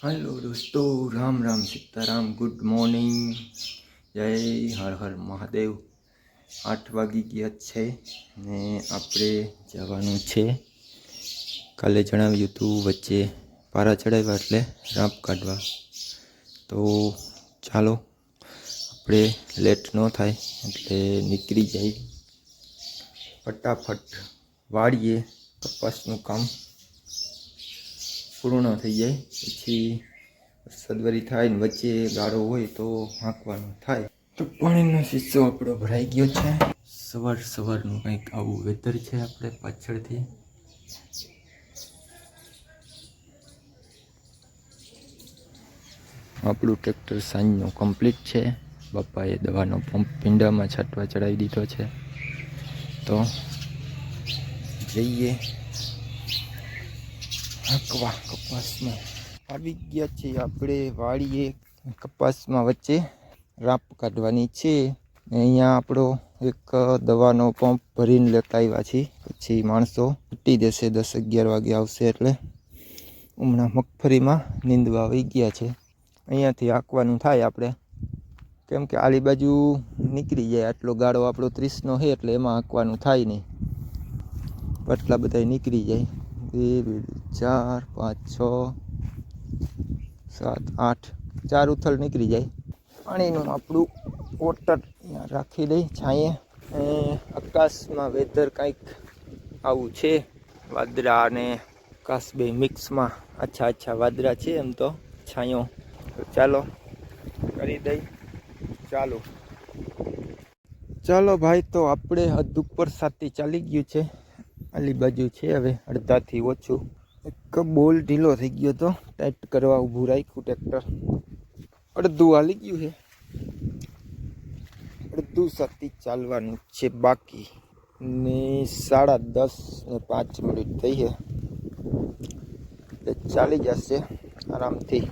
Hello दोस्तों, Ram Ram Sitaram, good morning, जय हर हर महादेव। 8 વાગી ગયા છે ને આપણે જવાનું છે. કાલે જણાવ્યું હતું વચ્ચે પારા ચડાવ્યા એટલે રાંપ કાઢવા. તો ચાલો આપણે લેટ ન થાય એટલે નીકળી જાય ફટાફટ વાળીએ. કપાસનું કામ પૂર્ણ થઈ જાય પછી સદવરી થાય ને વચ્ચે ગાળો હોય તો હાંકવાનું થાય. તો પાણીનો શીશો આપણો ભરાઈ ગયો છે. સવારનું કંઈક આવું વેધર છે. આપણે પાછળથી આપણું ટ્રેક્ટર સાંજનું કમ્પ્લીટ છે. બાપાએ દવાનો પંપ પીંડામાં છાંટવા ચડાવી દીધો છે. તો જઈએ હાંકવા. કપાસમાં આવી ગયા છે આપણે વાળીએ. કપાસમાં વચ્ચે રાંપ કાઢવાની છે. અહીંયા આપણો એક દવાનો પંપ ભરીને લેતા આવ્યા છીએ. પછી માણસો પટી દેશે. 10-11 વાગે આવશે એટલે હમણાં મગફળીમાં નીંદવા આવી ગયા છે. અહીંયાથી હાંકવાનું થાય આપણે, કેમ કે આલી બાજુ નીકળી જાય. આટલો ગાળો આપણો 30નો છે એટલે એમાં હાંકવાનું થાય નહીં. આટલા બધા નીકળી જાય. 2, 4, 5, 6, 7, 8 4 ઉથલ નીકળી જાય. પાણીનું આપણું વોટર અહીંયા રાખી દઈ છાંયે. આકાશમાં વેધર કંઈક આવું છે. વાદળા અને આકાશ બે મિક્સમાં આછા વાદળા છે. એમ તો છાંયો. ચાલો કરી દઈ. ચાલો ભાઈ, તો આપણે હદ ઉપર સાથી ચાલી ગયું છે. આલી બાજુ છે હવે અડધાથી ઓછું. એક બોલ ઢીલો થઈ ગયો તો ટાઈટ કરવા ઊભું રાખ્યું ટ્રેક્ટર. અડધું હાલી ગયું છે. અડધું સાથી ચાલવાનું છે બાકી ને 10:30 થઈ છે. એટલે ચાલી જશે આરામથી.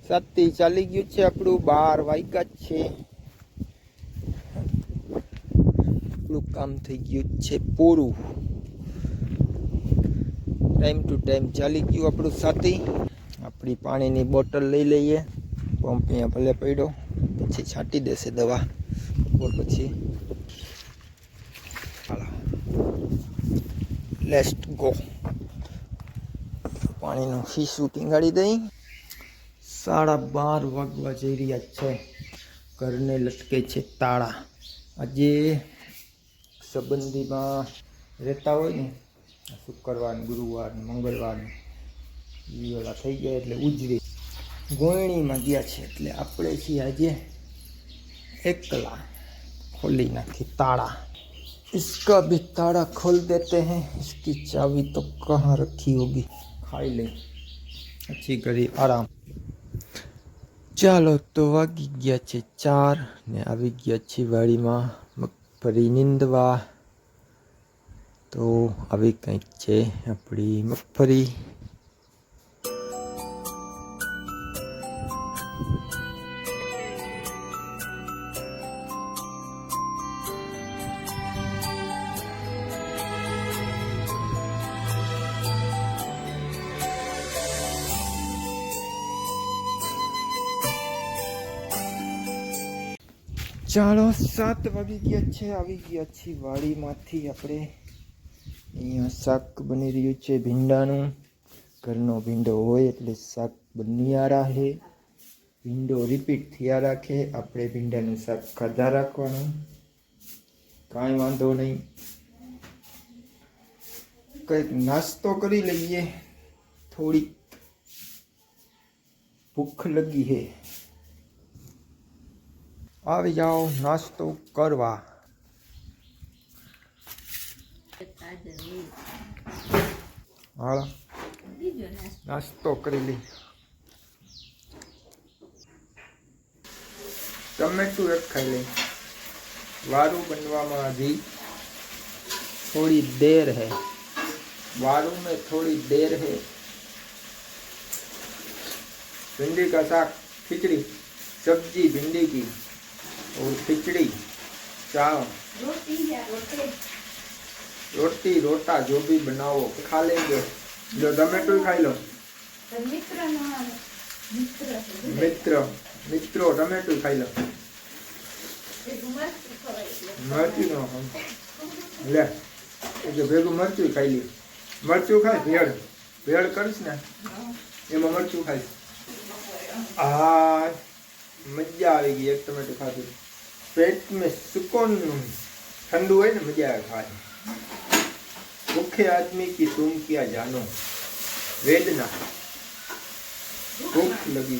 સાતથી ચાલી ગયું છે આપણું, 12 વાગ્યા જ છે. આપણું કામ થઈ ગયું છે પૂરું. ટાઈમ ટુ ટાઈમ ચાલી ગયું આપણું સાથી. આપણી પાણીની બોટલ લઈ લઈએ. પંપ અહીંયા ભલે પડ્યો, પછી છાંટી દેશે દવા બપોર પછી. હાલો, લેટ્સ ગો. પાણીનું શીશું ટીંગાડી દઈ. 12:30 વાગવા જઈ રહ્યા છે. ઘરને લટકે છે તાળા. આજે સંબંધીમાં રહેતા હોય ને, શુક્રવાર, ગુરુવાર, મંગળવાર એ ઓલા થઈ ગયા એટલે ઉજળી ગોયણીમાં ગયા છે. એટલે આપણે છીએ આજે એકલા. खोली नाखी ताड़ा. इसका भी ताड़ा खोल देते हैं. इसकी चाबी तो कहाँ रखी होगी. खाई ले अच्छी घड़ी आराम. ચાલો તો વાગી ગયા છે 4 ને આવી ગયા છે વાડીમાં મગફળી નીંદવા. તો આવી કંઈક છે આપણી મગફળી. ચાલો 7 વાગી ગયા છે. આવી ગયા છીએ વાડીમાંથી આપણે. અહીંયા શાક બની રહ્યું છે ભીંડાનું. ઘરનો ભીંડો હોય એટલે શાક બન્યા રહે, ભીંડો રિપીટ થયા રાખે. આપણે ભીંડાનું શાક ખાધા રાખવાનું, કાંઈ વાંધો નહીં. કંઈક નાસ્તો કરી લઈએ, થોડીક ભૂખ લગી હે. આવી જાઓ નાસ્તો કરવા. હાલો નાસ્તો કરી લઈ. ટમેટું એક ખાઈ લઈ. વારું बनवाમાં हजी थोड़ी देर है. वारू में थोड़ी देर है. भिंडी का साग, खिचड़ी, सब्जी भिंडी की और खिचड़ी, चावल, रोटी रोटा जो भी बनाओ खा लेंगे. जो टमेटो खाई लो. मित्रों टमेटो खाई लो. मरचू नो ले जो भेगू मरचू खाई ली. मरचू खाए भेड़ भेड़ करीश ने एम मरचू खाई. आ मजा आ गई. एक टमेटो खाती पेट में सुकून. ठंडू है ना मजा आए खाए. भूखे आदमी की तुम क्या जानो वेदना. भूख लगी.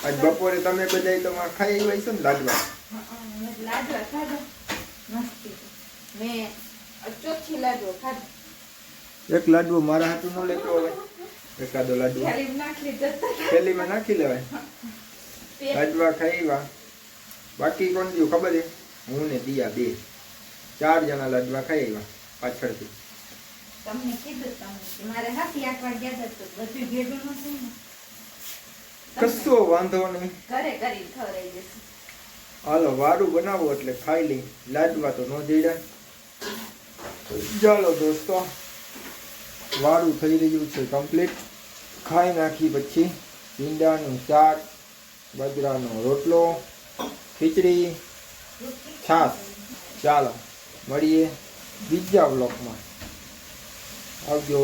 आज बपोरे तमे बधाई तो खाई आई छो ने लाडवा. लाडवा खाधो मस्ती मैं ચોથી લાડવો ખાધો. એક લાડવો મારા હાટું નો લેતો હવે. એકાદો લાડવો થેલીમાં નાખી લેવાય. લાડવા ખાઈવા. બાકી કોણ ગયું ખબર છે? હું ને દિયા 2 4 જણા લાડવા ખાઈવા પાછળથી. તમને કીધું તમે મારે હાથી આકવા ગયા તો બધું ભેગું ન થાય ને. કશો વાંધો નહીં, ઘરે કરી ખવરાઈ જશે. હાલો વારું બનાવો એટલે ખાઈ લઈ. લાડવા તો ન જઈડા. ચાલો દોસ્તો વારું થઈ રહ્યું છે કમ્પ્લીટ. ખાઈ નાખી પછી ભીંડાનું શાક, બાજરાનો રોટલો, ખીચડી, છાશ. ચાલો મળીએ બીજા વ્લોગમાં. આવજો.